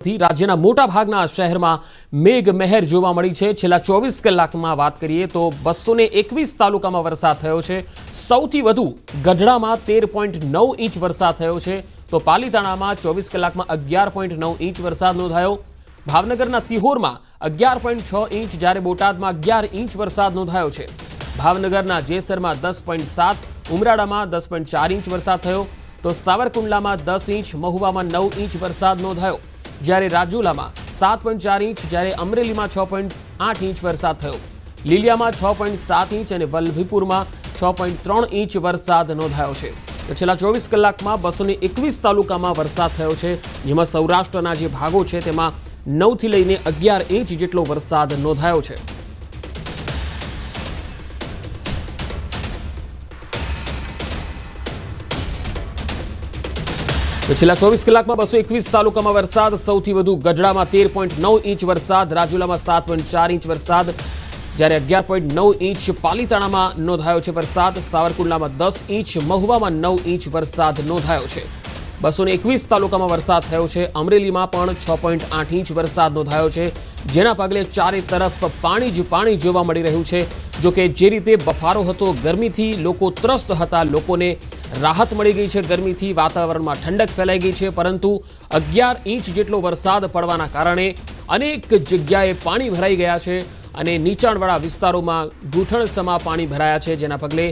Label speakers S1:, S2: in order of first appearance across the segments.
S1: રાજ્યના મોટા ભાગના શહેરમાં મેઘમહેર જોવા મળી છે। છેલ્લા 24 કલાકમાં વાત કરીએ તો 221 તાલુકામાં વરસાદ થયો છે। સૌથી વધુ ગઢડામાં 13.9 ઇંચ વરસાદ થયો છે તો પાલીતાણામાં 24 કલાકમાં 11.9 ઇંચ વરસાદ નોંધાયો। ભાવનગરના સિહોરમાં 11.6 ઇંચ જ્યારે બોટાદમાં 11 ઇંચ વરસાદ નોંધાયો છે। ભાવનગરના જેસરમાં 10.7, ઉમરાળામાં 10.4 ઇંચ વરસાદ થયો તો સાવરકુંડલામાં 10 ઇંચ, મહુવામાં 9 ઇંચ વરસાદ નોંધાયો। જ્યારે રાજુલામાં 7.4 ઇંચ, જ્યારે અમરેલીમાં 6.8 ઇંચ વરસાદ થયો। લીલિયામાં 6.7 ઇંચ અને વલ્લભીપુરમાં 6.3 ઇંચ વરસાદ નોંધાયો છે। તો છેલ્લા 24 કલાકમાં 221 તાલુકામાં વરસાદ થયો છે, જેમાં સૌરાષ્ટ્રના જે ભાગો છે તેમાં 9 થી લઈને 11 ઇંચ જેટલો વરસાદ નોંધાયો છે। તો છેલ્લા 24 કલાકમાં 221 તાલુકામાં વરસાદ, સૌથી વધુ ગઢડામાં 13.9 ઇંચ વરસાદ, રાજુલામાં 7.4 ઇંચ વરસાદ, જ્યારે 11.9 ઇંચ પાલીતાણામાં નોંધાયો છે વરસાદ, સાવરકુંડલામાં 10 ઇંચ, મહુવામાં 9 ઇંચ વરસાદ નોંધાયો છે। 221 તાલુકામાં વરસાદ થયો છે। અમરેલીમાં પણ 6.8 ઇંચ વરસાદ નોંધાયો છે, જેના પગલે ચારે તરફ પાણી જ પાણી જોવા મળી રહ્યું છે। જોકે જે રીતે બફારો હતો, ગરમીથી લોકો ત્રસ્ત હતા, લોકોને રાહત મળી ગઈ છે ગરમીથી, વાતાવરણમાં ઠંડક ફેલાઈ ગઈ છે, પરંતુ 11 ઇંચ જેટલો વરસાદ પડવાના કારણે અનેક જગ્યાએ પાણી ભરાઈ ગયા છે અને નીચાણવાળા વિસ્તારોમાં ઘૂંટણસમા પાણી ભરાયા છે, જેના પગલે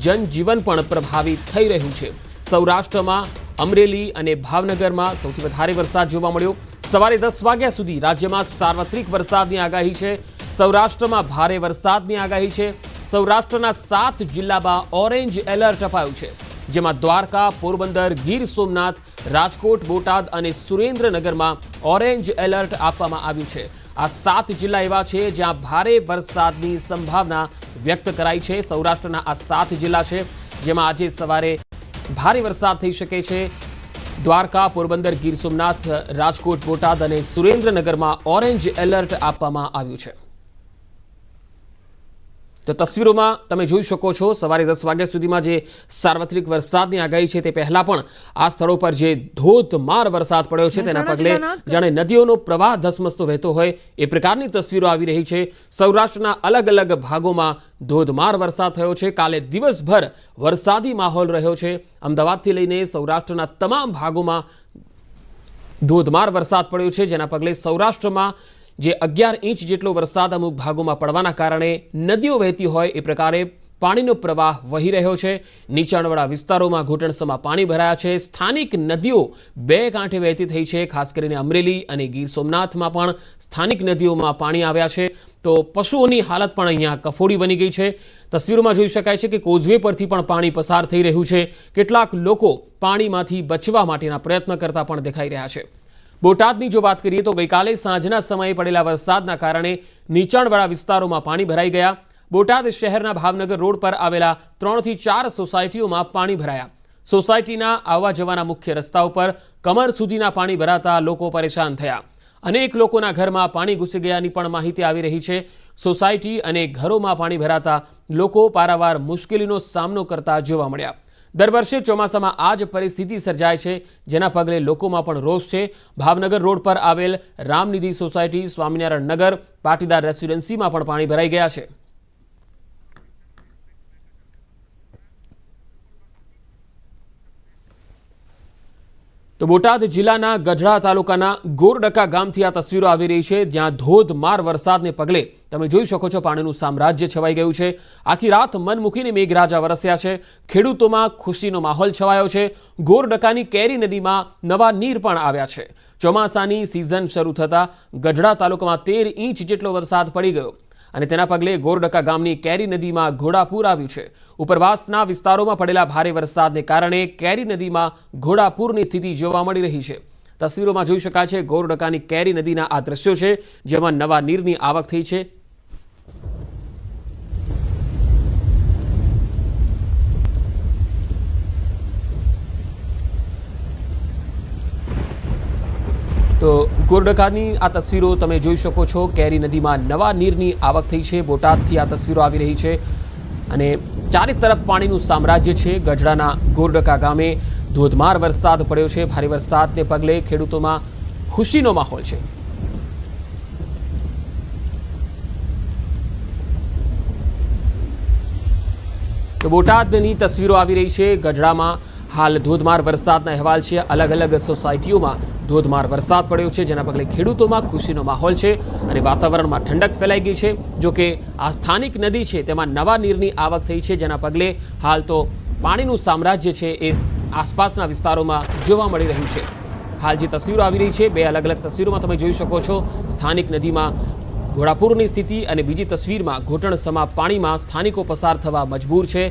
S1: જનજીવન પણ પ્રભાવિત થઈ રહ્યું છે। સૌરાષ્ટ્રમાં અમરેલી અને ભાવનગરમાં સૌથી વધારે વરસાદ જોવા મળ્યો। સવારે 10 વાગ્યા સુધી રાજ્યમાં સાર્વત્રિક વરસાદની આગાહી છે। સૌરાષ્ટ્રમાં ભારે વરસાદની આગાહી છે। સૌરાષ્ટ્રના 7 જિલ્લામાં ઓરેન્જ એલર્ટ અપાયું છે, જેમાં દ્વારકા, પોરબંદર, ગીર સોમનાથ, રાજકોટ, બોટાદ અને સુરેન્દ્રનગરમાં ઓરેન્જ એલર્ટ આપવામાં આવ્યું છે। આ 7 જિલ્લા એવા છે જ્યાં ભારે વરસાદની સંભાવના વ્યક્ત કરાઈ છે। સૌરાષ્ટ્રના આ 7 જિલ્લા છે જેમાં આજે સવારે ભારે વરસાદ થઈ શકે છે। દ્વારકા, પોરબંદર, ગીર સોમનાથ, રાજકોટ, બોટાદ અને સુરેન્દ્રનગરમાં ઓરેન્જ એલર્ટ આપવામાં આવ્યું છે। તો તસવીરોમાં તમે જોઈ શકો છો, સવારે 10 વાગ્યા સુધીમાં જે સાર્વત્રિક વરસાદની આગાહી છે તે પહેલા પણ આ સ્થળો પર જે ધોધમાર વરસાદ પડ્યો છે તેના પગલે જાણે નદીઓનો પ્રવાહ ધસમસતો વહેતો હોય એ પ્રકારની તસવીરો આવી રહી છે। સૌરાષ્ટ્રના અલગ અલગ ભાગોમાં ધોધમાર વરસાદ થયો છે। કાલે દિવસભર વરસાદી માહોલ રહ્યો છે। અમદાવાદથી લઈને સૌરાષ્ટ્રના તમામ ભાગોમાં ધોધમાર વરસાદ પડ્યો છે, જેના પગલે સૌરાષ્ટ્રમાં જે 11 ઇંચ જેટલો વરસાદ અમુક ભાગોમાં પડવાના કારણે નદીઓ વહેતી હોય એ પ્રકારે પાણીનો પ્રવાહ વહી રહ્યો છે। નીચાણવાળા વિસ્તારોમાં ઘૂંટણસમા પાણી ભરાયા છે। સ્થાનિક નદીઓ બે કાંઠે વહેતી થઈ છે। ખાસ કરીને અમરેલી અને ગીર સોમનાથમાં પણ સ્થાનિક નદીઓમાં પાણી આવ્યા છે। તો પશુઓની હાલત પણ અહીંયા કફોડી બની ગઈ છે। તસવીરોમાં જોઈ શકાય છે કે કોઝવે પરથી પણ પાણી પસાર થઈ રહ્યું છે। કેટલાક લોકો પાણીમાંથી બચવા માટેના પ્રયત્ન કરતા પણ દેખાઈ રહ્યા છે। બોટાદની જો વાત કરીએ તો ગઈકાલે સાંજના સમયે પડેલા વરસાદના કારણે નીચાણવાળા વિસ્તારોમાં પાણી ભરાઈ ગયા। બોટાદ શહેરના ભાવનગર રોડ પર આવેલા 3 થી 4 સોસાયટીઓમાં પાણી ભરાયા। સોસાયટીના આવવા જવાના મુખ્ય રસ્તા ઉપર કમર સુધીના પાણી ભરાતા લોકો પરેશાન થયા। અનેક લોકોના ઘરમાં પાણી ઘૂસી ગયાની પણ માહિતી આવી રહી છે। સોસાયટી અને ઘરોમાં પાણી ભરાતા લોકો પારાવાર મુશ્કેલીનો સામનો કરતા જોવા મળ્યા। દર વર્ષે ચોમાસામાં આ જ પરિસ્થિતિ સર્જાય છે, જેના પગલે લોકોમાં પણ રોષ છે। ભાવનગર રોડ પર આવેલ રામનિધિ સોસાયટી, સ્વામિનારાયણ નગર, પાટીદાર રેસિડેન્સીમાં પણ પાણી ભરાઈ ગયા છે। તો બોટાદ જિલ્લાના ગઢડા તાલુકાના ગોરડકા ગામથી આ તસવીરો આવી રહી છે, જ્યાં ધોધમાર વરસાદને પગલે તમે જોઈ શકો છો પાણીનું સામ્રાજ્ય છવાઈ ગયું છે। આખી રાત મન મૂકીને મેઘરાજા વરસ્યા છે। ખેડૂતોમાં ખુશીનો માહોલ છવાયો છે। ગોરડકાની કેરી નદીમાં નવા નીર પણ આવ્યા છે। ચોમાસાની સિઝન શરૂ થતાં ગઢડા તાલુકામાં 13 ઇંચ જેટલો વરસાદ પડી ગયો અને તેના પગલે ગોરડકા ગામની કેરી નદીમાં ઘોડાપૂર આવ્યું છે। ઉપરવાસના વિસ્તારોમાં પડેલા ભારે વરસાદને કારણે કેરી નદીમાં ઘોડાપૂરની સ્થિતિ જોવા મળી રહી છે। તસવીરોમાં જોઈ શકાય છે ગોરડકાની કેરી નદીના આ દ્રશ્યો છે, જેમાં નવા નીરની આવક થઈ છે। તો ગોરડકાની આ તસવીરો તમે જોઈ શકો છો। કેરી નદીમાં નવા નીરની આવક થઈ છે। બોટાદથી આ તસવીરો આવી રહી છે અને ચારે તરફ પાણીનું સામ્રાજ્ય છે। ગઢડાના ગોરડકા ગામે ધોધમાર વરસાદ પડ્યો છે। ભારે વરસાદને પગલે ખેડૂતોમાં ખુશીનો માહોલ છે। તો બોટાદની તસવીરો આવી રહી છે। ગઢડામાં હાલ ધોધમાર વરસાદના અહેવાલ છે। અલગ અલગ સોસાયટીઓમાં ધોધમાર વરસાદ પડ્યો છે, જેના પગલે ખેડૂતોમાં ખુશીનો માહોલ છે અને વાતાવરણમાં ઠંડક ફેલાઈ ગઈ છે। જો કે આ સ્થાનિક નદી છે તેમાં નવા નીરની આવક થઈ છે, જેના પગલે હાલ તો પાણીનું સામ્રાજ્ય છે એ આસપાસના વિસ્તારોમાં જોવા મળી રહ્યું છે। હાલ જે તસવીરો આવી રહી છે, બે અલગ અલગ તસવીરોમાં તમે જોઈ શકો છો। સ્થાનિક નદીમાં ઘોડાપૂરની સ્થિતિ અને બીજી તસવીરમાં ઘૂંટણસમા પાણીમાં સ્થાનિકો પસાર થવા મજબૂર છે।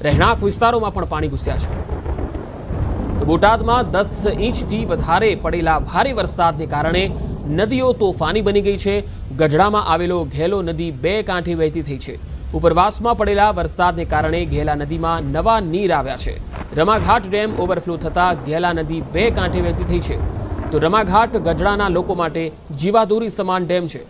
S1: રહેણાંક વિસ્તારોમાં પણ પાણી ઘૂસ્યા છે। બોટાદમાં 10 ઇંચથી વધારે પડેલા ભારે વરસાદને કારણે નદીઓ તોફાની બની ગઈ છે। ગઢડામાં આવેલો ઘેલો નદી 2 કાંઠે વહેતી થઈ છે। ઉપરવાસમાં પડેલા વરસાદને કારણે ઘેલા નદીમાં નવા નીર આવ્યા છે। રમાઘાટ ડેમ ઓવરફ્લો થતાં ઘેલા નદી 2 કાંઠે વહેતી થઈ છે। તો રમાઘાટ ગઢડાના લોકો માટે જીવાદોરી સમાન ડેમ છે।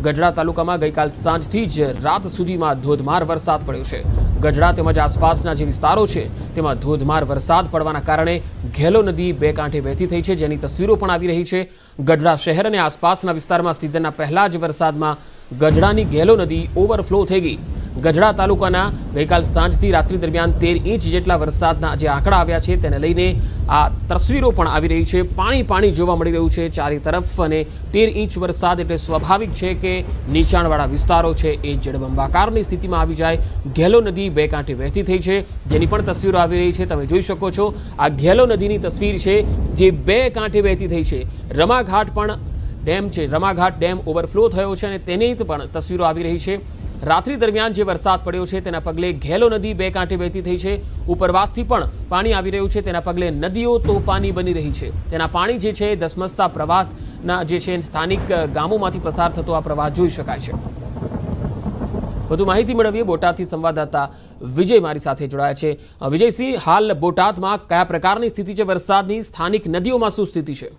S1: ગઢડા તાલુકામાં ગઈકાલ સાંજથી જ રાત સુધીમાં ધોધમાર વરસાદ પડ્યો છે। ગઢડા તેમજ આસપાસના જે વિસ્તારો છે તેમાં ધોધમાર વરસાદ પડવાના કારણે ઘેલો નદી 2 કાંઠે વહેતી થઈ છે, જેની તસવીરો પણ આવી રહી છે। ગઢડા શહેર અને આસપાસના વિસ્તારમાં સિઝનના પહેલા જ વરસાદમાં ગઢડાની ઘેલો નદી ઓવરફ્લો થઈ ગઈ। ગઢડા તાલુકાના ગઈકાલ સાંજથી રાત્રિ દરમિયાન 13 ઇંચ જેટલા વરસાદના જે આંકડા આવ્યા છે તેને લઈને આ તસવીરો પણ આવી રહી છે। પાણી જોવા મળી રહ્યું છે ચારે તરફ અને 13 ઇંચ વરસાદ એટલે સ્વાભાવિક છે કે નીચાણવાળા વિસ્તારો છે એ જળબંબાકારની સ્થિતિમાં આવી જાય। ઘેલો નદી 2 કાંઠે વહેતી થઈ છે, જેની પણ તસવીરો આવી રહી છે, તમે જોઈ શકો છો। આ ઘેલો નદીની તસવીર છે જે 2 કાંઠે વહેતી થઈ છે। રમાઘાટ પણ ડેમ છે, રમાઘાટ ડેમ ઓવરફ્લો થયો છે અને તેની પણ તસવીરો આવી રહી છે। રાત્રિ દરમિયાન જે વરસાદ પડ્યો છે તેના પગલે ઘેલો નદી 2 કાંઠે વહેતી થઈ છે। ઉપરવાસથી પણ પાણી આવી રહ્યું છે, તેના પગલે નદીઓ તોફાની બની રહી છે। તેના પાણી જે છે ધસમસતા પ્રવાહના જે છે સ્થાનિક ગામોમાંથી પસાર થતો આ પ્રવાહ જોઈ શકાય છે। વધુ માહિતી મેળવીએ બોટાદથી સંવાદદાતા વિજય મારી સાથે જોડાયા છે। વિજયસિંહ, હાલ બોટાદમાં કયા પ્રકારની સ્થિતિ છે વરસાદની? સ્થાનિક નદીઓમાં શું સ્થિતિ છે?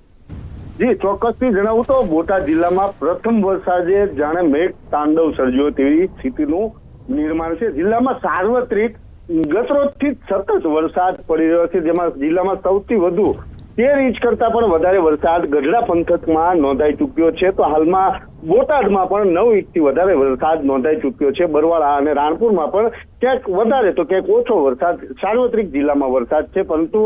S2: જી, ચોક્કસથી જણાવું તો બોટાદ જિલ્લામાં પ્રથમ વરસાદે જાણે મેઘ તાંડવ સર્જ્યો તેવી સ્થિતિનું નિર્માણ છે। જિલ્લામાં સાર્વત્રિક ગતરોજથી સતત વરસાદ પડી રહ્યો છે, જેમાં જિલ્લામાં સૌથી વધુ 13 ઇંચ કરતા પણ વધારે વરસાદ ગઢડા પંથકમાં નોંધાઈ ચૂક્યો છે। તો હાલમાં બોટાદમાં પણ 9 ઇંચથી વધારે વરસાદ નોંધાઈ ચૂક્યો છે। બરવાળા અને રાણપુરમાં પણ ક્યાંક વધારે તો ક્યાંક ઓછો વરસાદ સાર્વત્રિક જિલ્લામાં વરસાદ છે। પરંતુ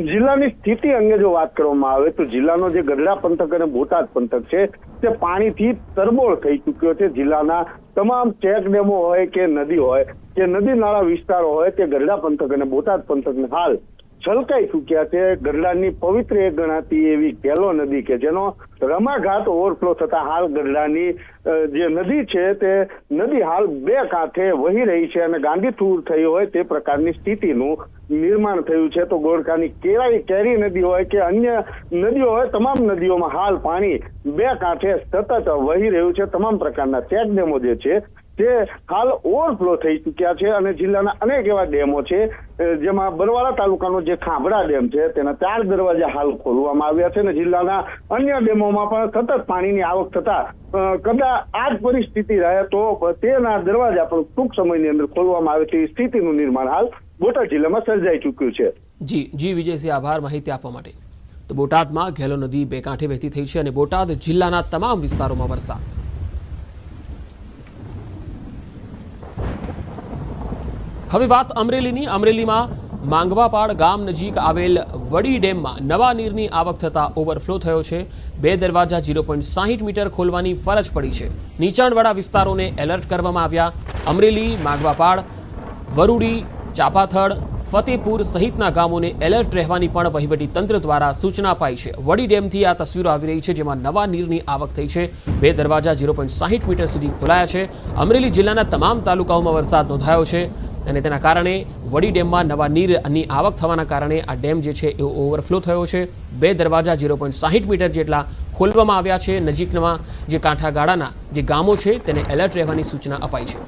S2: જિલ્લાની સ્થિતિ અંગે જો વાત કરવામાં આવે તો જિલ્લાનો જે ગઢડા પંથક અને બોટાદ પંથક છે તે પાણીથી તરબોળ થઈ ચૂક્યો છે। જિલ્લાના તમામ ચેકડેમો હોય કે નદી હોય કે નદી નાળા વિસ્તારો હોય તે ગઢડા પંથક અને બોટાદ પંથકને હાલ છલકાઈ ચૂક્યા છે। ગઢડાની પવિત્ર એક ગણાતી એવી ઘેલો નદી કે જેનો રમાઘાટ ઓવરફ્લો થતા હાલ ગઢડાની જે નદી છે તે નદી હાલ 2 કાંઠે વહી રહી છે અને ગાંડીથૂર થઈ હોય તે પ્રકારની સ્થિતિનું નિર્માણ થયું છે। તો ગોળખાની કેરી નદી હોય કે અન્ય નદીઓ હોય, તમામ નદીઓમાં હાલ પાણી 2 કાંઠે સતત વહી રહ્યું છે। તમામ પ્રકારના ચેકડેમો જે છે તે હાલ ઓવરફ્લો થઈ ચૂક્યા છે અને જિલ્લાના અનેક એવા ડેમો છે, જેમાં બરવાળા તાલુકાનો જે ખાંભડા ડેમ છે તેના 4 દરવાજા હાલ ખોલવામાં આવ્યા છે અને જિલ્લાના અન્ય ડેમોમાં પણ સતત પાણીની આવક થતા કદાચ આ જ પરિસ્થિતિ રહે તો તેના દરવાજા પણ ટૂંક સમયની અંદર ખોલવામાં આવે તેવી સ્થિતિનું નિર્માણ હાલ બોટાદ જિલ્લામાં સર્જાઈ ચૂક્યું છે।
S1: જી વિજયસિંહ, આભાર માહિતી આપવા માટે। તો બોટાદમાં ઘેલો નદી 2 કાંઠે વહેતી થઈ છે અને બોટાદ જિલ્લાના તમામ વિસ્તારોમાં વરસાદ। હવે વાત અમરેલીની। અમરેલીમાં માંગવાપાડ ગામ નજીક આવેલ વડી ડેમમાં નવા નીરની આવક થતાં ઓવરફ્લો થયો છે। 2 દરવાજા 0.60 મીટર ખોલવાની ફરજ પડી છે। નીચાણવાળા વિસ્તારોને એલર્ટ કરવામાં આવ્યા। અમરેલી, માંગવાપાડ, વરુડી, ચાપાથડ, ફતેપુર સહિતના ગામોને એલર્ટ રહેવાની પણ વહીવટી તંત્ર દ્વારા સૂચના અપાઈ છે। વડી ડેમથી આ તસવીરો આવી રહી છે, જેમાં નવા નીરની આવક થઈ છે। 2 દરવાજા 0.60 મીટર સુધી ખોલાયા છે। અમરેલી જિલ્લાના તમામ તાલુકાઓમાં વરસાદ નોંધાયો છે અને તેના કારણે વડી ડેમમાં નવા નીરની આવક થવાના કારણે આ ડેમ જે છે એ ઓવરફ્લો થયો છે। 2 દરવાજા 0.60 મીટર જેટલા ખોલવામાં આવ્યા છે। નજીકના જે કાંઠાગાળાના જે ગામો છે તેને એલર્ટ રહેવાની સૂચના અપાઈ છે।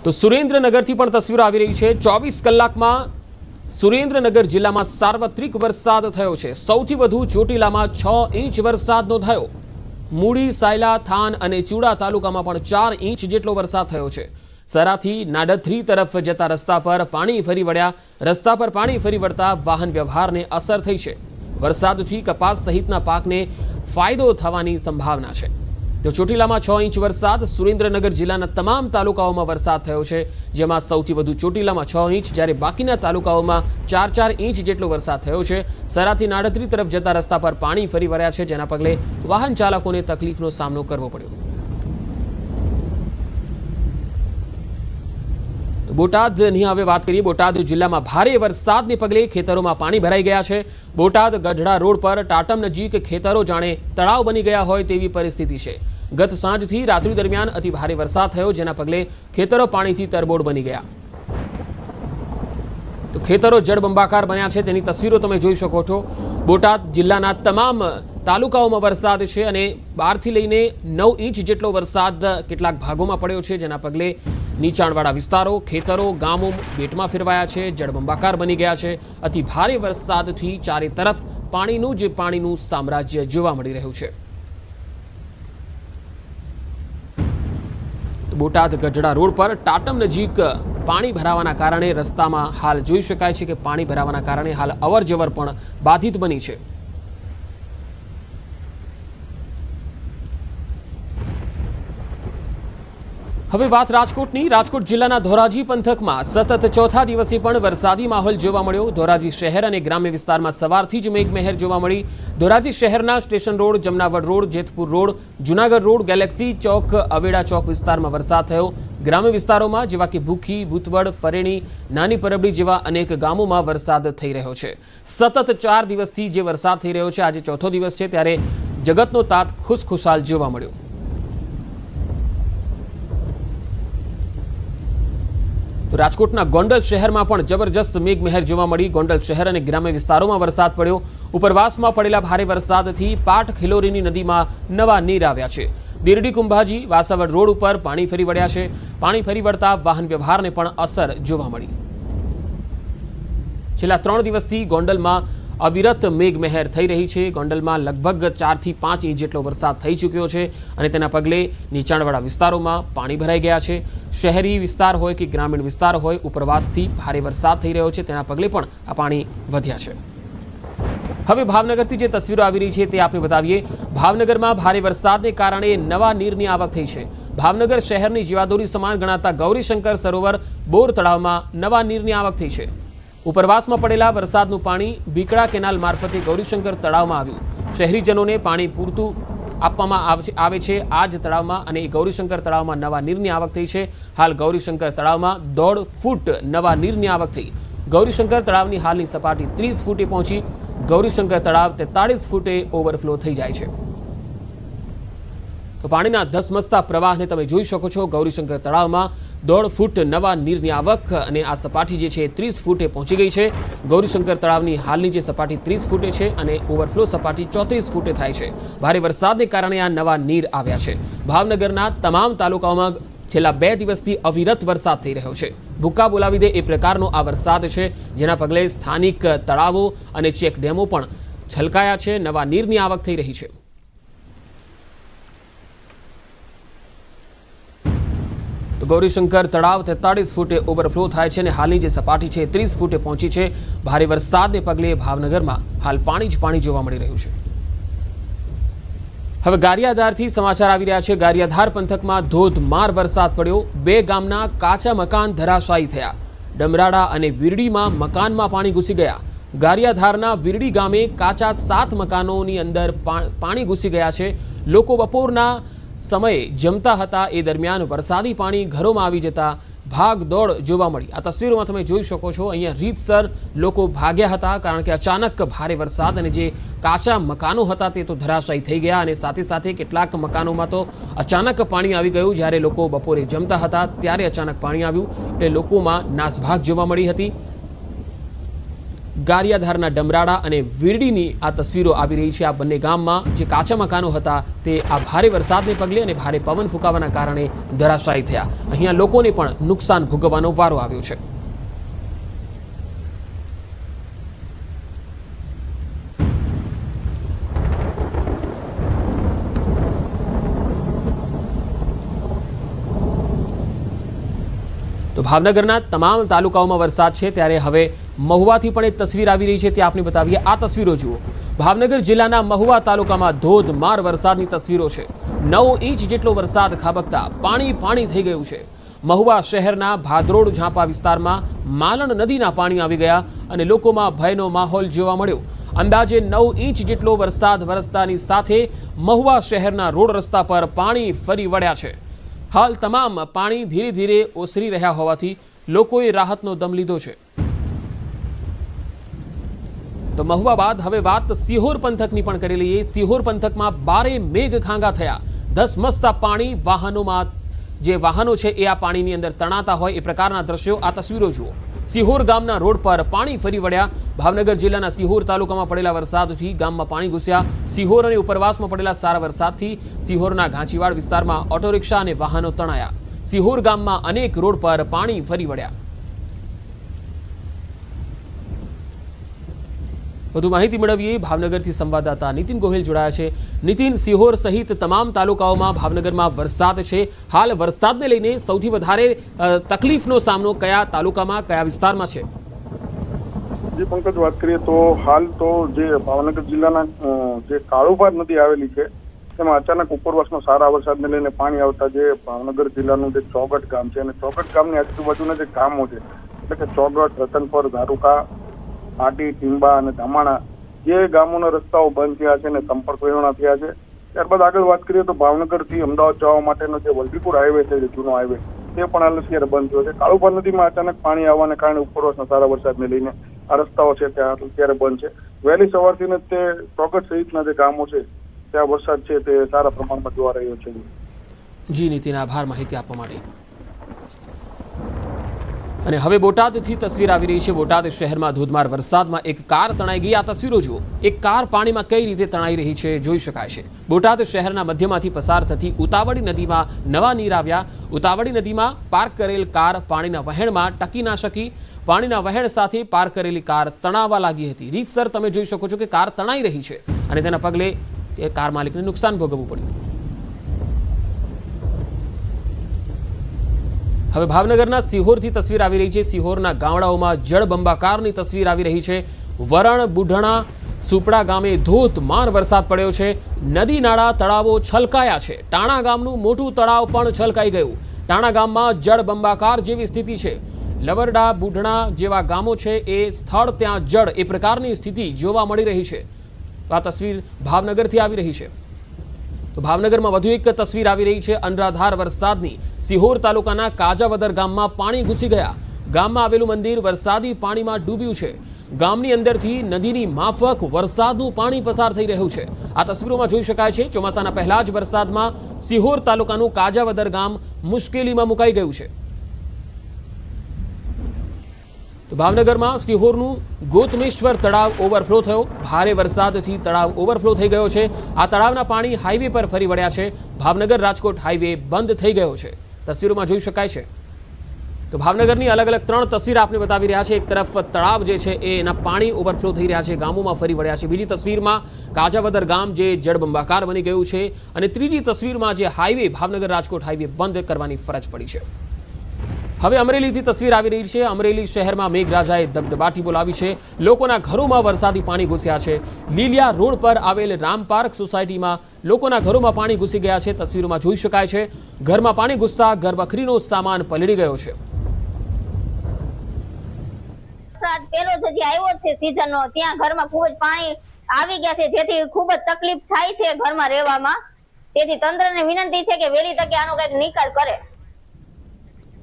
S1: તો સુરેન્દ્રનગરથી પણ તસવીરો આવી રહી છે। 24 કલાકમાં સુરેન્દ્રનગર જિલ્લામાં સાર્વત્રિક વરસાદ થયો છે। સૌથી વધુ ચોટીલામાં 6 ઇંચ વરસાદ નોંધાયો। મૂળી, સાયલા, થાન અને ચુડા તાલુકામાં પણ 4 ઇંચ જેટલો વરસાદ થયો છે। સરાથી નાડથરી તરફ જતા રસ્તા પર પાણી ફરી વળ્યા. રસ્તા પર પાણી ફરી વળતા વાહન વ્યવહારને અસર થઈ છે. વરસાદથી કપાસ સહિતના પાકને ફાયદો થવાની સંભાવના છે. તો ચોટીલામાં 6 ઇંચ વરસાદ. સુરેન્દ્રનગર જિલ્લાના તમામ તાલુકાઓમાં વરસાદ થયો છે, જેમાં સૌથી વધુ ચોટીલામાં 6 ઇંચ, જ્યારે બાકીના તાલુકાઓમાં 4 ઇંચ જેટલો વરસાદ થયો છે. સરાથી નાડત્રી તરફ જતા રસ્તા પર પાણી ફરી વળ્યા છે, જેના પગલે વાહન ચાલકોને તકલીફનો સામનો કરવો પડ્યો. બોટાદની હવે વાત કરીએ. બોટાદ જિલ્લામાં ભારે વરસાદને પગલે ખેતરોમાં પાણી ભરાઈ ગયા છે. બોટાદ ગઢડા રોડ પર ટાટમ નજીક ખેતરો જાણે તળાવ બની ગયા હોય તેવી પરિસ્થિતિ છે. ગત સાંજથી રાત્રિ દરમિયાન અતિ ભારે વરસાદ થયો, જેના પગલે ખેતરો પાણીથી તરબોળ બની ગયા. તો ખેતરો જળબંબાકાર બન્યા છે, તેની તસવીરો તમે જોઈ શકો છો. બોટાદ જિલ્લાના તમામ તાલુકાઓમાં વરસાદ છે અને 12 થી લઈને 9 ઇંચ જેટલો વરસાદ કેટલાક ભાગોમાં પડ્યો છે, જેના પગલે નીચાણવાળા વિસ્તારો, ખેતરો, ગામો બેટમાં ફેરવાયા છે, જળબંબાકાર બની ગયા છે. અતિ ભારે વરસાદથી ચારે તરફ પાણીનું સામ્રાજ્ય જોવા મળી રહ્યું છે. બોટાદ ગઢડા રોડ પર ટાટમ નજીક પાણી ભરાવાના કારણે રસ્તામાં હાલ જોઈ શકાય છે કે પાણી ભરાવાના કારણે હાલ અવરજવર પણ બાધિત બની છે. હવે વાત રાજકોટની. રાજકોટ જિલ્લાના ધોરાજી પંથકમાં સતત ચોથા દિવસે પણ વરસાદી માહોલ જોવા મળ્યો. ધોરાજી શહેર અને ગ્રામ્ય વિસ્તારમાં સવારથી જ મેઘમહેર જોવા મળી. ધોરાજી શહેરના station road, Jamnavad road, Jetpur road, Junagadh road, Galaxy ચોક, અવેડા ચોક વિસ્તારમાં વરસાદ થયો. ગ્રામ્ય વિસ્તારોમાં જેવા કે ભૂખી, ભૂતવડ, ફરેણી, નાની પરબડી જેવા અનેક ગામોમાં વરસાદ થઈ રહ્યો છે. સતત 4 દિવસથી જે વરસાદ થઈ રહ્યો છે, આજે ચોથો દિવસ છે, ત્યારે જગતનો તાત ખુશખુશાલ જોવા મળ્યો. તો રાજકોટના ગોંડલ શહેરમાં પણ જબરજસ્ત મેઘમહેર જોવા મળી. ગોંડલ શહેર અને ગ્રામ્ય વિસ્તારોમાં વરસાદ પડ્યો. ઉપરવાસમાં પડેલા ભારે વરસાદથી પાટ ખિલોરીની નદીમાં નવા નીર આવ્યા છે. દેરડી કુંભાજી વાસાવડ રોડ ઉપર પાણી ફરી વળ્યા છે. પાણી ફરી વળતા વાહન વ્યવહારને પણ અસર જોવા મળી. છેલ્લા 3 દિવસથી ગોંડલમાં અવિરત મેઘમહેર થઈ રહી છે. ગોંડલમાં લગભગ 4 થી 5 ઇંચ જેટલો વરસાદ થઈ ચૂક્યો છે અને તેના પગલે નીચાણવાળા વિસ્તારોમાં પાણી ભરાઈ ગયા છે. શહેરી વિસ્તાર હોય કે ગ્રામીણ વિસ્તાર હોય, ઉપરવાસથી ભારે વરસાદ થઈ રહ્યો છે, તેના પગલે પણ આ પાણી વધ્યા છે. હવે ભાવનગરથી જે તસવીરો આવી રહી છે તે આપણે બતાવીએ. ભાવનગરમાં ભારે વરસાદને કારણે નવા નીરની આવક થઈ છે. ભાવનગર શહેરની જીવાદોરી સમાન ગણાતા ગૌરીશંકર સરોવર બોર તળાવમાં નવા નીરની આવક થઈ છે. ઉપરવાસમાં પડેલા વરસાદનું પાણી બીકડા કેનાલ મારફતે ગૌરીશંકર તળાવમાં આવ્યું. શહેરીજનોને પાણી પૂરતું આપવામાં આવે છે આ જ તળાવમાં, અને ગૌરીશંકર તળાવમાં નવા નીરની આવક થઈ છે. હાલ ગૌરીશંકર તળાવમાં 1.5 ફૂટ નવા નીરની આવક થઈ. ગૌરીશંકર તળાવની હાલની સપાટી 30 ફૂટે પહોંચી. ગૌરીશંકર તળાવ 43 ફૂટે ઓવરફ્લો થઈ જાય છે. તો પાણીના ધસમસતા પ્રવાહને તમે જોઈ શકો છો. ગૌરીશંકર તળાવમાં 1.5 ફૂટ નવા નીરની આવક અને આ સપાટી જે છે 30 ફૂટે પહોંચી ગઈ છે. ગૌરીશંકર તળાવની હાલની જે સપાટી 30 ફૂટે છે અને ઓવરફ્લો સપાટી 34 ફૂટે થાય છે. ભારે વરસાદને કારણે આ નવા નીર આવ્યા છે. ભાવનગરના તમામ તાલુકાઓમાં છેલ્લા 2 દિવસથી અવિરત વરસાદ થઈ રહ્યો છે. ભૂક્કા બોલાવી દે એ પ્રકારનો આ વરસાદ છે, જેના પગલે સ્થાનિક તળાવો અને ચેક ડેમો પણ છલકાયા છે. નવા નીરની આવક થઈ રહી છે. તો ગૌરીશંકર તળાવ 43 ફૂટે ઓવરફ્લો થાય છે અને હાલની જે સપાટી છે 30 ફૂટે પહોંચી છે. ભારે વરસાદને પગલે ભાવનગરમાં હાલ પાણી જ પાણી જોવા મળી રહ્યું છે. હવે ગારિયાધારથી સમાચાર આવી રહ્યા છે. ગારિયાધાર પંથકમાં ધોધમાર વરસાદ પડ્યો. 2 ગામના કાચા મકાન ધરાશાયી થયા. ડમરાડા અને વીરડીમાં મકાનમાં પાણી ઘૂસી ગયા. ગારિયાધારના વીરડી ગામે કાચા 7 મકાનોની અંદર પાણી ઘૂસી ગયા છે. લોકો બપોરના સમયે જમતા હતા, એ દરમિયાન વરસાદી પાણી ઘરોમાં આવી જતા ભાગદોડ જોવા મળી. આ તસવીરોમાં તમે જોઈ શકો છો. અહીંયા રીતસર લોકો ભાગ્યા હતા, કારણ કે અચાનક ભારે વરસાદ અને જે કાચા મકાનો હતા તે તો ધરાશાયી થઈ ગયા અને સાથે સાથે કેટલાક મકાનોમાં તો અચાનક પાણી આવી ગયું. જ્યારે લોકો બપોરે જમતા હતા ત્યારે અચાનક પાણી આવ્યું એટલે લોકોમાં નાસભાગ જોવા મળી હતી. ગારિયાધારના ડમરાડા અને વીરડીની આ તસવીરો આવી રહી છે. આ બંને ગામમાં જે કાચા મકાનો હતા તે આ ભારે વરસાદને પગલે અને ભારે પવન ફૂંકાવાના કારણે ધરાશાયી થયા. અહીંયા લોકોને પણ નુકસાન ભોગવવાનો વારો આવ્યો છે. તો ભાવનગરના તમામ તાલુકાઓમાં વરસાદ છે, ત્યારે હવે મહુવાથી પણ એક તસવીર આવી રહી છે, તે આપને બતાવીએ। આ તસવીરો જુઓ, ભાવનગર જિલ્લાના મહુવા તાલુકામાં ધોધમાર વરસાદની તસવીરો છે। 9 ઇંચ જેટલો વરસાદ ખાબકતા પાણી થઈ ગયું છે। મહુવા શહેરના ભાદરોડ ઝાંપા વિસ્તારમાં માલણ નદીના પાણી આવી ગયા અને લોકોમાં ભયનો માહોલ જોવા મળ્યો। અંદાજે 9 ઇંચ જેટલો વરસાદ વરસતાની સાથે મહુવા શહેરના રોડ રસ્તા પર પાણી ફરી વળ્યા છે। હાલ તમામ પાણી ધીરે ધીરે ઓસરી રહ્યા હોવાથી લોકોએ રાહતનો દમ લીધો છે। તો મહુવા બાદ હવે વાત સિહોર પંથકની પણ કરી લઈએ। સિહોર પંથકમાં 12 મેઘ ખાંગા થયા। ધસમસતા પાણી વાહનોમાં જે વાહનો છે એ આ પાણીની અંદર તણાતા હોય એ પ્રકારના દ્રશ્યો। આ તસવીરો જુઓ, સિહોર ગામના રોડ પર પાણી ફરી વળ્યા। ભાવનગર જિલ્લાના સિહોર તાલુકામાં પડેલા વરસાદથી ગામમાં પાણી ઘૂસ્યા। સિહોર અને ઉપરવાસમાં પડેલા સારા વરસાદથી સિહોરના ઘાંચીવાડ વિસ્તારમાં ઓટો રિક્ષા અને વાહનો તણાયા। સિહોર ગામમાં અનેક રોડ પર પાણી ફરી વળ્યા। વધુ માહિતી મેળવીએ, ભાવનગરથી સંવાદદાતા નીતિન ગોહિલ જોડાયા છે। નીતિન, સિહોર સહિત તમામ તાલુકાઓમાં ભાવનગરમાં વરસાદ છે। હાલ વરસાદને લઈને સૌથી વધારે તકલીફનો સામનો કયા તાલુકામાં, કયા વિસ્તારમાં છે?
S3: જે પંકજ, વાત કરીએ તો હાલ તો જે ભાવનગર જિલ્લાના જે કાળુભાર નદી આવેલી છે તેમાં અચાનક ઉપરવાસમાં સારા વરસાદને લઈને પાણી આવતા જે ભાવનગર જિલ્લાનું જે ચોગટ ગામ છે અને ચોગટ ગામની આજુબાજુના જે ગામો છે એટલે કે ચોગટ, રતનપર, ધારુકા, આટી, ટીંબા અને ધામાણા જે ગામોના રસ્તાઓ બંધ થયા છે અને સંપર્ક વિહોણા થયા છે। ત્યારબાદ આગળ વાત કરીએ તો ભાવનગરથી અમદાવાદ જવા માટેનો જે વલભીપુર હાઈવે છે, જે જૂનો હાઈવે, તે પણ હાલ અત્યારે બંધ થયો છે। કાળુભાર નદીમાં અચાનક પાણી આવવાને કારણે ઉપરવાસના સારા વરસાદને લઈને આ રસ્તાઓ છે ત્યાં અત્યારે બંધ છે। વહેલી સવારથી જ તે ચોગટ સહિતના જે ગામો છે ત્યાં વરસાદ છે તે સારા પ્રમાણમાં જોવા રહ્યો છે।
S1: જી નીતિન, આભાર માહિતી આપવા માટે। અને હવે બોટાદથી તસવીર આવી રહી છે। બોટાદ શહેરમાં ધોધમાર વરસાદમાં એક કાર તણાઈ ગઈ। આ તસવીરો જુઓ, એક કાર પાણીમાં કઈ રીતે તણાઈ રહી છે જોઈ શકાય છે। બોટાદ શહેરના મધ્યમાંથી પસાર થતી ઉતાવળી નદીમાં નવા નીર આવ્યા। ઉતાવળી નદીમાં પાર્ક કરેલ કાર પાણીના વહેણમાં ટકી ના શકી। પાણીના વહેણ સાથે પાર્ક કરેલી કાર તણાવા લાગી હતી। રીતસર તમે જોઈ શકો છો કે કાર તણાઈ રહી છે અને તેના પગલે કાર માલિકને નુકસાન ભોગવવું પડ્યું। હવે ભાવનગરના સિહોરથી તસવીર આવી રહી છે। સિહોરના ગામડાઓમાં જળબંબાકારની તસવીર આવી રહી છે। વરણ, બુઢણા, સુપડા ગામે ધોધમાર વરસાદ પડ્યો છે। નદી નાળા તળાવો છલકાયા છે। ટાણા ગામનું મોટું તળાવ પણ છલકાઈ ગયું। ટાણા ગામમાં જળબંબાકાર જેવી સ્થિતિ છે। લવરડા, બુઢણા જેવા ગામો છે એ સ્થળ ત્યાં જળ એ પ્રકારની સ્થિતિ જોવા મળી રહી છે। આ તસવીર ભાવનગરથી આવી રહી છે। તો ભાવનગરમાં વધુ એક તસવીર આવી રહી છે અનરાધાર વરસાદની। સિહોર તાલુકાના કાજાવદર ગામમાં પાણી ઘૂસી ગયા। ગામમાં આવેલું મંદિર વરસાદી પાણીમાં ડૂબ્યું છે। ગામની અંદરથી નદીની માફક વરસાદનું પાણી પસાર થઈ રહ્યું છે। આ તસવીરોમાં જોઈ શકાય છે ચોમાસાના પહેલા જ વરસાદમાં સિહોર તાલુકાનું કાજાવદર ગામ મુશ્કેલીમાં મુકાઈ ગયું છે। તો ભાવનગરમાં સિહોરનું ગોતમેશ્વર તળાવ ઓવરફ્લો થયો। ભારે વરસાદથી તળાવ ઓવરફ્લો થઈ ગયો છે। આ તળાવના પાણી હાઈવે પર ફરી વળ્યા છે। ભાવનગર રાજકોટ હાઈવે બંધ થઈ ગયો છે। તસવીરોમાં જોઈ શકાય છે। તો ભાવનગરની અલગ અલગ 3 તસવીર આપને બતાવી રહ્યા છે। એક તરફ તળાવ જે છે એના પાણી ઓવરફ્લો થઈ રહ્યા છે, ગામોમાં ફરી વળ્યા છે। બીજી તસવીરમાં કાજાવદર ગામ જે જળબંબાકાર બની ગયું છે અને ત્રીજી તસવીરમાં જે હાઈવે ભાવનગર રાજકોટ હાઈવે બંધ કરવાની ફરજ પડી છે। હવે અમરેલીથી તસવીર આવી રહી છે। અમરેલી શહેરમાં મેઘરાજાએ દબદબાટી બોલાવી છે। લોકોના ઘરોમાં વરસાદી પાણી ઘૂસ્યા છે। લીલિયા રોડ પર આવેલ રામ પાર્ક સોસાયટીમાં લોકોના ઘરોમાં પાણી ઘૂસી ગયા છે। તસવીરોમાં જોઈ શકાય છે ઘરમાં પાણી ઘૂસતા ઘરવખરીનો સામાન પલળી ગયો છે।
S4: વરસાદ પેલો જ હજી આવ્યો છે સીઝનનો, ત્યાં ઘરમાં ખૂબ જ પાણી આવી ગયા છે, જેથી ખૂબ જ તકલીફ થાય છે ઘરમાં રહેવામાં। તેથી તંત્રને વિનંતી છે કે વહેલી તકે આનો કંઈક નિકાલ કરે।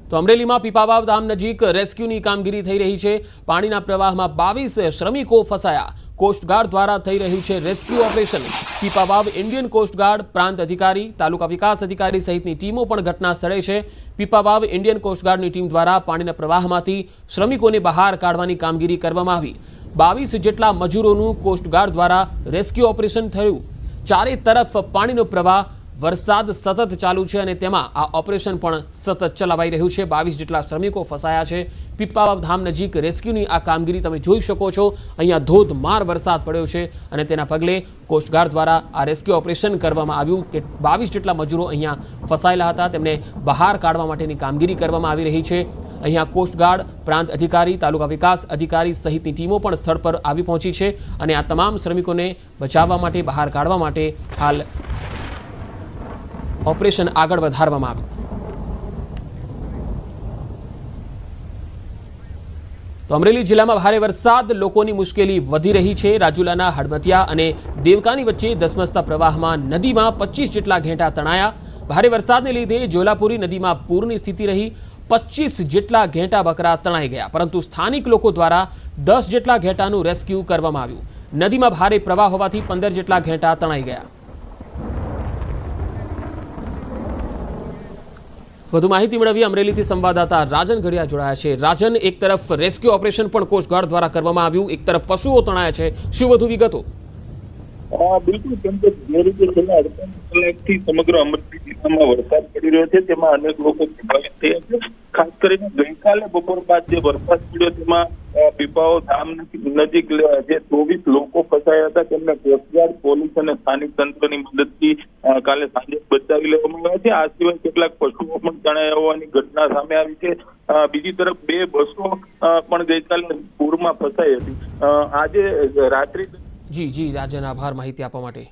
S1: તો અમરેલીમાં પીપાવાવ ધામ નજીક રેસ્ક્યુની કામગીરી થઈ રહી છે। પાણીના પ્રવાહમાં 22 શ્રમિકો ફસાયા। કોસ્ટગાર્ડ દ્વારા થઈ રહ્યું છે rescue operation. Pipavav Indian coast guard, પ્રાંત અધિકારી, તાલુકા વિકાસ અધિકારી સહિતની ટીમો પણ ઘટના સ્થળે છે। પીપાવાવ ઇન્ડિયન કોસ્ટગાર્ડની ટીમ દ્વારા પાણીના પ્રવાહમાંથી શ્રમિકોને બહાર કાઢવાની કામગીરી કરવામાં આવી। 22 જેટલા મજૂરોનું કોસ્ટગાર્ડ દ્વારા રેસ્ક્યુ ઓપરેશન થયું। ચારે તરફ પાણીનો પ્રવાહ, વરસાદ સતત ચાલુ છે અને તેમાં આ ઓપરેશન પણ સતત ચલાવાઈ રહ્યું છે। 22 જેટલા શ્રમિકો ફસાયા છે। પીપાવાવ ધામ નજીક રેસ્ક્યુની આ કામગીરી તમે જોઈ શકો છો। અહીંયા ધોધમાર વરસાદ પડ્યો છે અને તેના પગલે કોસ્ટગાર્ડ દ્વારા આ રેસ્ક્યુ ઓપરેશન કરવામાં આવ્યું કે 22 જેટલા મજૂરો અહીંયા ફસાયેલા હતા, તેમને બહાર કાઢવા માટેની કામગીરી કરવામાં આવી રહી છે। અહીંયા કોસ્ટગાર્ડ, પ્રાંત અધિકારી, તાલુકા વિકાસ અધિકારી સહિતની ટીમો પણ સ્થળ પર આવી પહોંચી છે અને આ તમામ શ્રમિકોને બચાવવા માટે, બહાર કાઢવા માટે હાલ ઓપરેશન આગળ વધારવામાં આવ્યું. તો અમરેલી જિલ્લામાં ભારે વરસાદ, લોકોની મુશ્કેલી વધી રહી છે. રાજુલાના હડમતિયા અને દેવકાની વચ્ચે ધસમસતા પ્રવાહમાં નદીમાં 25 જેટલા ઘેંટા તણાયા. ભારે વરસાદને લીધે જોલાપુરી નદીમાં પૂરની સ્થિતિ રહી. 25 જેટલા ઘેંટા બકરા તણાઈ ગયા, પરંતુ સ્થાનિક લોકો દ્વારા 10 જેટલા ઘેંટાનું રેસ્ક્યુ કરવામાં આવ્યું. નદીમાં ભારે પ્રવાહ હોવાથી 15 જેટલા ઘેંટા તણાઈ ગયા. વધુ માહિતી મેળવી અમરેલીથી સંવાદદાતા રાજન ઘડિયા જોડાયા છે. રાજન, એક તરફ રેસ્ક્યુ ઓપરેશન પણ કોસ્ટગાર્ડ દ્વારા કરવામાં આવ્યું, એક તરફ પશુઓ તણાયા છે, શું વધુ વિગતો?
S5: બિલકુલ, કેમ કે જે રીતે છેલ્લા 48 કલાકથી સમગ્ર અમરેલી જિલ્લામાં વરસાદ પડી રહ્યો છે તેમાં અનેક લોકો પ્રભાવિત થયા છે. ખાસ કરીને ગઈકાલે બપોર બાદ જે વરસાદ પડ્યો તેમાં પીપાઓ ધામ નજીક જે 24 લોકો ફસાયા હતા તેમને કોસ્ટગાર્ડ, પોલીસ અને સ્થાનિક તંત્રની મદદથી કાલે સાંજે બચાવી લેવામાં આવ્યા છે. આ સિવાય કેટલાક પશુઓ પણ તણાયા હોવાની ઘટના સામે આવી છે. બીજી તરફ 2 બસો પણ ગઈકાલે પૂરમાં ફસાઈ હતી. આજે રાત્રિ
S1: જી રાજન, આભાર માહિતી આપવા માટે.